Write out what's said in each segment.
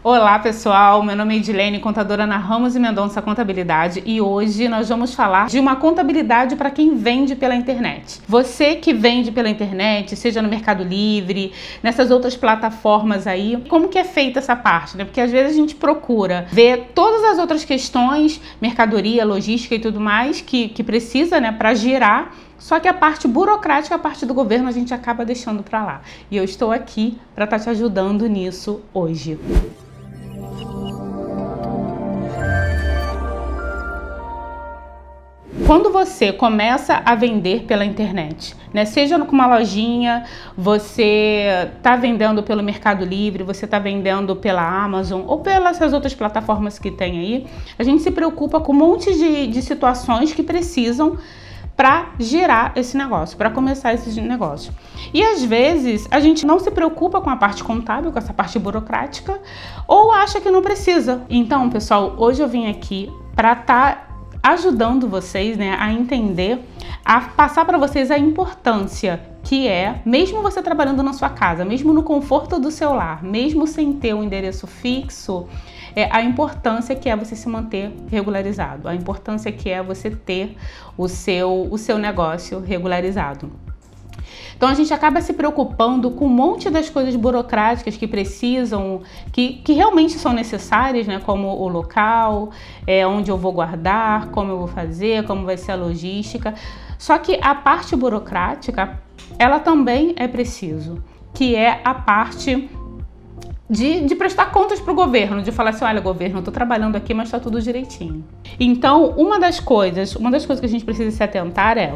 Olá pessoal, meu nome é Edilene, contadora na Ramos e Mendonça Contabilidade, e hoje nós vamos falar de uma contabilidade para quem vende pela internet. Você que vende pela internet, seja no Mercado Livre, nessas outras plataformas aí, como que é feita essa parte, né? Porque às vezes a gente procura ver todas as outras questões, mercadoria, logística e tudo mais que precisa, né, para girar. Só que a parte burocrática, a parte do governo, a gente acaba deixando para lá. E eu estou aqui para estar te ajudando nisso hoje. Quando você começa a vender pela internet, né, seja com uma lojinha, você está vendendo pelo Mercado Livre, você está vendendo pela Amazon ou pelas outras plataformas que tem aí, a gente se preocupa com um monte de situações que precisam para girar esse negócio, para começar esse negócio. E às vezes a gente não se preocupa com a parte contábil, com essa parte burocrática, ou acha que não precisa. Então, pessoal, hoje eu vim aqui para estar ajudando vocês, né, a entender, a passar para vocês a importância que é, mesmo você trabalhando na sua casa, mesmo no conforto do seu lar, mesmo sem ter um endereço fixo, a importância que é você se manter regularizado, a importância que é você ter o seu negócio regularizado. Então a gente acaba se preocupando com um monte das coisas burocráticas que precisam, que realmente são necessárias, né? Como o local, onde eu vou guardar, como eu vou fazer, como vai ser a logística. Só que a parte burocrática, ela também é preciso, que é a parte de prestar contas para o governo, de falar assim, olha, governo, eu estou trabalhando aqui, mas está tudo direitinho. Então, uma das coisas que a gente precisa se atentar é: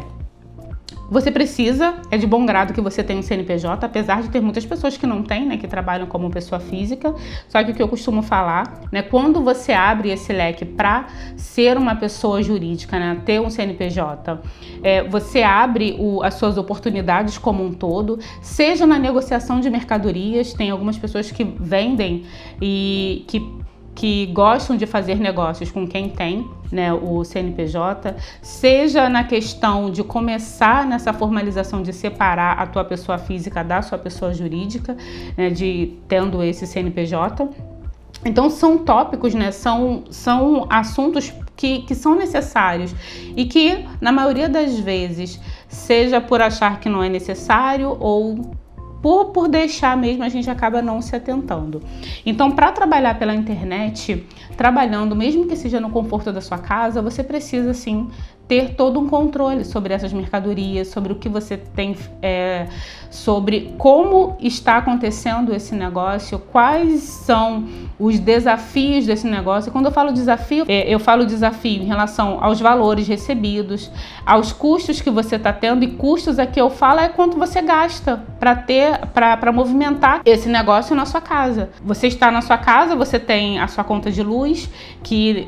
você precisa, é de bom grado que você tenha um CNPJ, apesar de ter muitas pessoas que não têm, né, que trabalham como pessoa física. Só que o que eu costumo falar, né, quando você abre esse leque para ser uma pessoa jurídica, né, ter um CNPJ, você abre as suas oportunidades como um todo, seja na negociação de mercadorias. Tem algumas pessoas que vendem e que gostam de fazer negócios com quem tem, né, o CNPJ, seja na questão de começar nessa formalização de separar a tua pessoa física da sua pessoa jurídica, né, de tendo esse CNPJ. Então são tópicos, né, são assuntos que são necessários e que, na maioria das vezes, seja por achar que não é necessário ou por deixar mesmo, a gente acaba não se atentando. Então, para trabalhar pela internet, trabalhando mesmo que seja no conforto da sua casa, você precisa sim ter todo um controle sobre essas mercadorias, sobre o que você tem, sobre como está acontecendo esse negócio, quais são os desafios desse negócio. E quando eu falo desafio, eu falo desafio em relação aos valores recebidos, aos custos que você está tendo, e custos aqui eu falo é quanto você gasta para movimentar esse negócio na sua casa. Você está na sua casa, você tem a sua conta de luz, que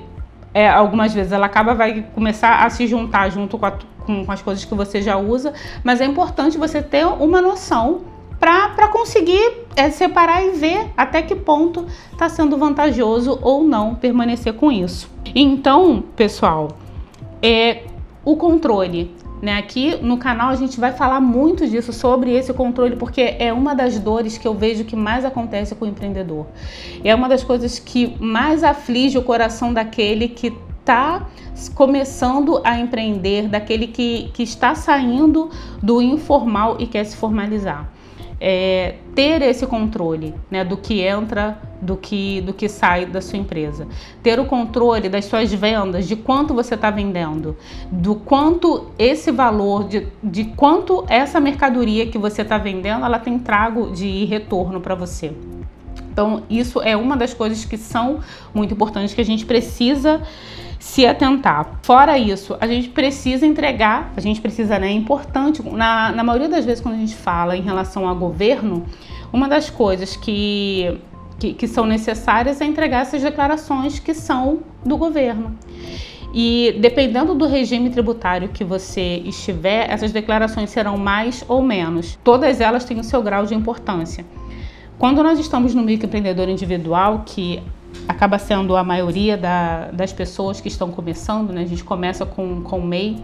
algumas vezes ela vai começar a se juntar junto com as coisas que você já usa, mas é importante você ter uma noção para conseguir separar e ver até que ponto está sendo vantajoso ou não permanecer com isso. Então, pessoal, o controle, né? Aqui no canal a gente vai falar muito disso, sobre esse controle, porque é uma das dores que eu vejo que mais acontece com o empreendedor. É uma das coisas que mais aflige o coração daquele que está começando a empreender, daquele que está saindo do informal e quer se formalizar. Ter esse controle, né, do que entra, do que sai da sua empresa. Ter o controle das suas vendas, de quanto você está vendendo, do quanto esse valor, de quanto essa mercadoria que você está vendendo, ela tem trago de retorno para você. Então, isso é uma das coisas que são muito importantes, que a gente precisa se atentar. Fora isso, a gente precisa entregar, né, é importante, na maioria das vezes quando a gente fala em relação ao governo, uma das coisas que são necessárias é entregar essas declarações que são do governo. E dependendo do regime tributário que você estiver, essas declarações serão mais ou menos. Todas elas têm o seu grau de importância. Quando nós estamos no microempreendedor individual, que acaba sendo a maioria das pessoas que estão começando, né? A gente começa com MEI,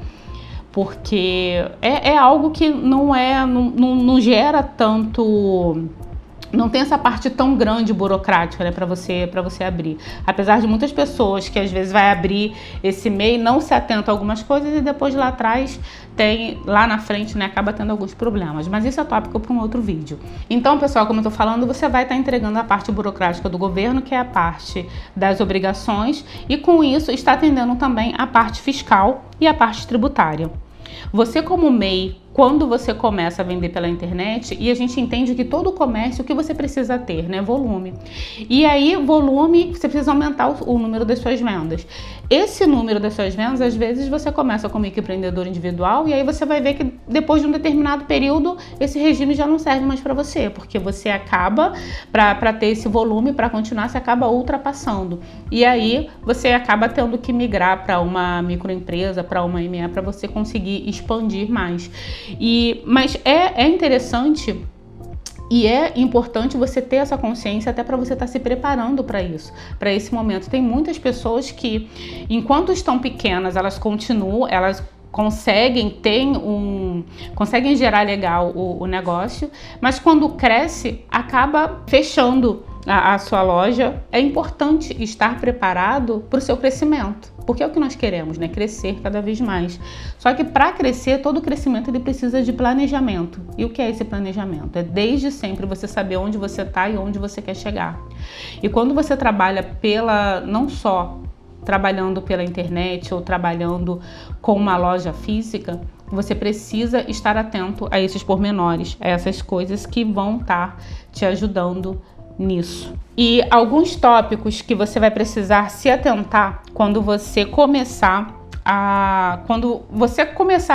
porque é algo que não gera tanto não tem essa parte tão grande burocrática, né, para você abrir. Apesar de muitas pessoas que às vezes vai abrir esse MEI não se atentam a algumas coisas e depois lá atrás lá na frente, né, acaba tendo alguns problemas. Mas isso é tópico para um outro vídeo. Então, pessoal, como eu tô falando, você vai estar entregando a parte burocrática do governo, que é a parte das obrigações, e com isso está atendendo também a parte fiscal e a parte tributária. Você como MEI, quando você começa a vender pela internet, e a gente entende que todo comércio, o que você precisa ter, né? Volume. E aí, volume, você precisa aumentar o número das suas vendas. Esse número das suas vendas, às vezes, você começa como microempreendedor individual, e aí você vai ver que depois de um determinado período, esse regime já não serve mais para você, porque você acaba, para ter esse volume, para continuar, você acaba ultrapassando. E aí, você acaba tendo que migrar para uma microempresa, para uma ME, para você conseguir expandir mais. Mas é interessante e é importante você ter essa consciência até para você estar se preparando para isso, para esse momento. Tem muitas pessoas que, enquanto estão pequenas, elas conseguem gerar legal o negócio, mas quando cresce, acaba fechando a sua loja. É importante estar preparado para o seu crescimento, porque é o que nós queremos, né? Crescer cada vez mais. Só que para crescer, todo crescimento ele precisa de planejamento. E o que é esse planejamento? É desde sempre você saber onde você está e onde você quer chegar. E quando você trabalha não só trabalhando pela internet ou trabalhando com uma loja física, você precisa estar atento a esses pormenores, a essas coisas que vão estar te ajudando nisso. E alguns tópicos que você vai precisar se atentar quando você começar a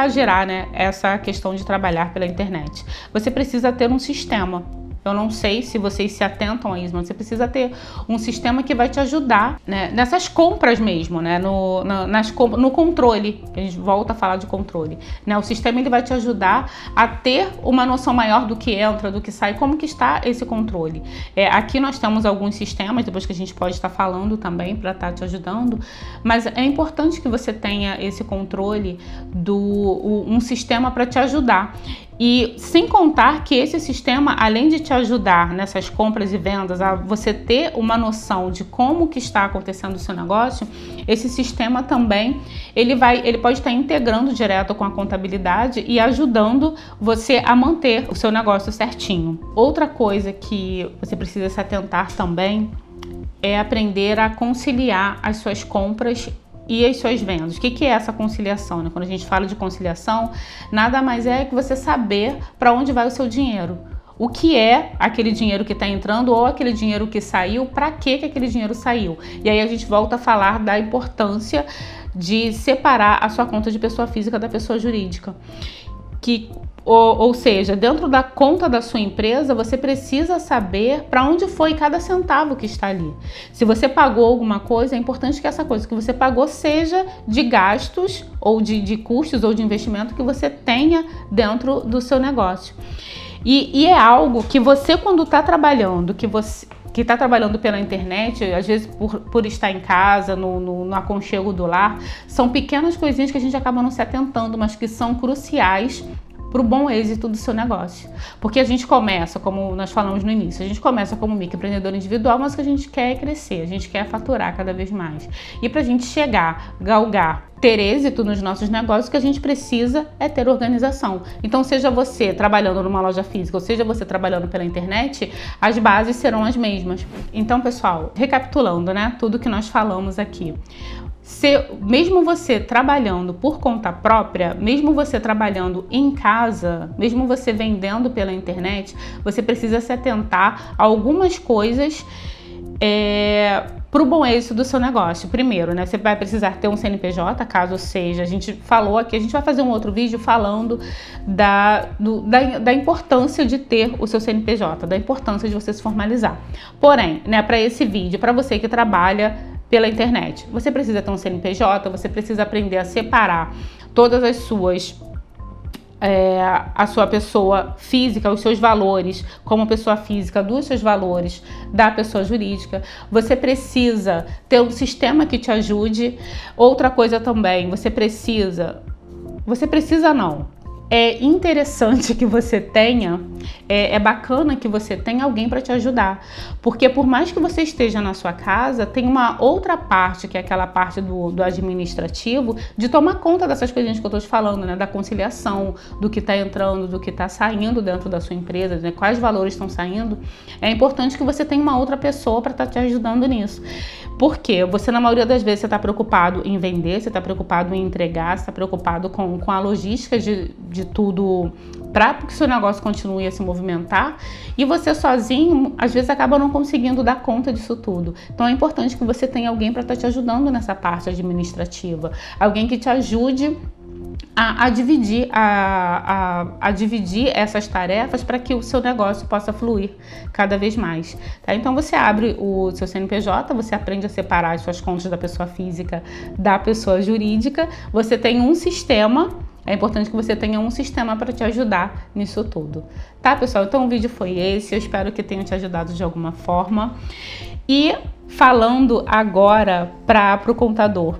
gerar, né, essa questão de trabalhar pela internet. Você precisa ter um sistema. Eu não sei se vocês se atentam a isso, mas você precisa ter um sistema que vai te ajudar, né, nessas compras mesmo, né, no controle. A gente volta a falar de controle, né? O sistema ele vai te ajudar a ter uma noção maior do que entra, do que sai, como que está esse controle. Aqui nós temos alguns sistemas, depois que a gente pode estar falando também para estar te ajudando, mas é importante que você tenha esse controle um sistema para te ajudar. E sem contar que esse sistema, além de te ajudar nessas compras e vendas, a você ter uma noção de como que está acontecendo o seu negócio, esse sistema também, ele pode estar integrando direto com a contabilidade e ajudando você a manter o seu negócio certinho. Outra coisa que você precisa se atentar também é aprender a conciliar as suas compras e as suas vendas. O que é essa conciliação, né? Quando a gente fala de conciliação, nada mais é que você saber para onde vai o seu dinheiro. O que é aquele dinheiro que está entrando ou aquele dinheiro que saiu, para que aquele dinheiro saiu. E aí a gente volta a falar da importância de separar a sua conta de pessoa física da pessoa jurídica. Ou seja, dentro da conta da sua empresa, você precisa saber para onde foi cada centavo que está ali. Se você pagou alguma coisa, é importante que essa coisa que você pagou seja de gastos ou de custos ou de investimento que você tenha dentro do seu negócio. E é algo que você, quando está trabalhando, que está trabalhando pela internet, às vezes por estar em casa, no aconchego do lar, são pequenas coisinhas que a gente acaba não se atentando, mas que são cruciais para o bom êxito do seu negócio. Porque a gente começa, como nós falamos no início, a gente começa como microempreendedor individual, mas o que a gente quer é crescer, a gente quer faturar cada vez mais. E para a gente chegar, galgar, ter êxito nos nossos negócios, o que a gente precisa é ter organização. Então, seja você trabalhando numa loja física, ou seja você trabalhando pela internet, as bases serão as mesmas. Então, pessoal, recapitulando, né, tudo que nós falamos aqui. Mesmo você trabalhando por conta própria, mesmo você trabalhando em casa, mesmo você vendendo pela internet, você precisa se atentar a algumas coisas para o bom êxito do seu negócio. Primeiro, né, você vai precisar ter um CNPJ, caso seja, a gente falou aqui, a gente vai fazer um outro vídeo falando da importância de ter o seu CNPJ, da importância de você se formalizar. Porém, né, para esse vídeo, para você que trabalha pela internet, você precisa ter um CNPJ, você precisa aprender a separar todas as a sua pessoa física, os seus valores como pessoa física, dos seus valores da pessoa jurídica. Você precisa ter um sistema que te ajude. Outra coisa também, você precisa não. é interessante que você tenha, é bacana que você tenha alguém para te ajudar, porque por mais que você esteja na sua casa, tem uma outra parte, que é aquela parte do administrativo, de tomar conta dessas coisinhas que eu estou te falando, né? Da conciliação, do que está entrando, do que está saindo dentro da sua empresa, né? Quais valores estão saindo. É importante que você tenha uma outra pessoa para estar te ajudando nisso. Porque você, na maioria das vezes, você está preocupado em vender, você está preocupado em entregar, você está preocupado com a logística de tudo para que o seu negócio continue a se movimentar, e você sozinho, às vezes, acaba não conseguindo dar conta disso tudo. Então é importante que você tenha alguém para estar te ajudando nessa parte administrativa, alguém que te ajude a dividir, a dividir essas tarefas para que o seu negócio possa fluir cada vez mais. Tá? Então você abre o seu CNPJ, você aprende a separar as suas contas da pessoa física da pessoa jurídica, você tem um sistema. É importante que você tenha um sistema para te ajudar nisso tudo. Tá, pessoal? Então o vídeo foi esse. Eu espero que tenha te ajudado de alguma forma. E falando agora para o contador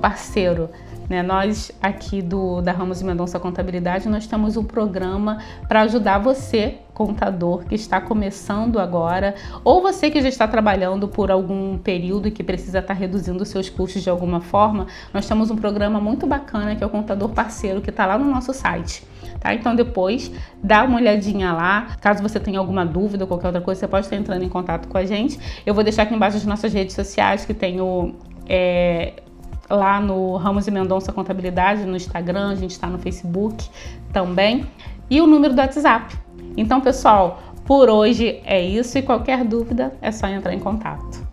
parceiro, né? Nós aqui da Ramos Mendonça Contabilidade, nós temos um programa para ajudar você, contador, que está começando agora, ou você que já está trabalhando por algum período e que precisa estar reduzindo os seus custos de alguma forma. Nós temos um programa muito bacana que é o Contador Parceiro, que está lá no nosso site. Tá? Então depois dá uma olhadinha lá. Caso você tenha alguma dúvida ou qualquer outra coisa, você pode estar entrando em contato com a gente. Eu vou deixar aqui embaixo as nossas redes sociais, que tem lá no Ramos Mendonça Contabilidade, no Instagram, a gente está no Facebook também, e o número do WhatsApp. Então, pessoal, por hoje é isso, e qualquer dúvida é só entrar em contato.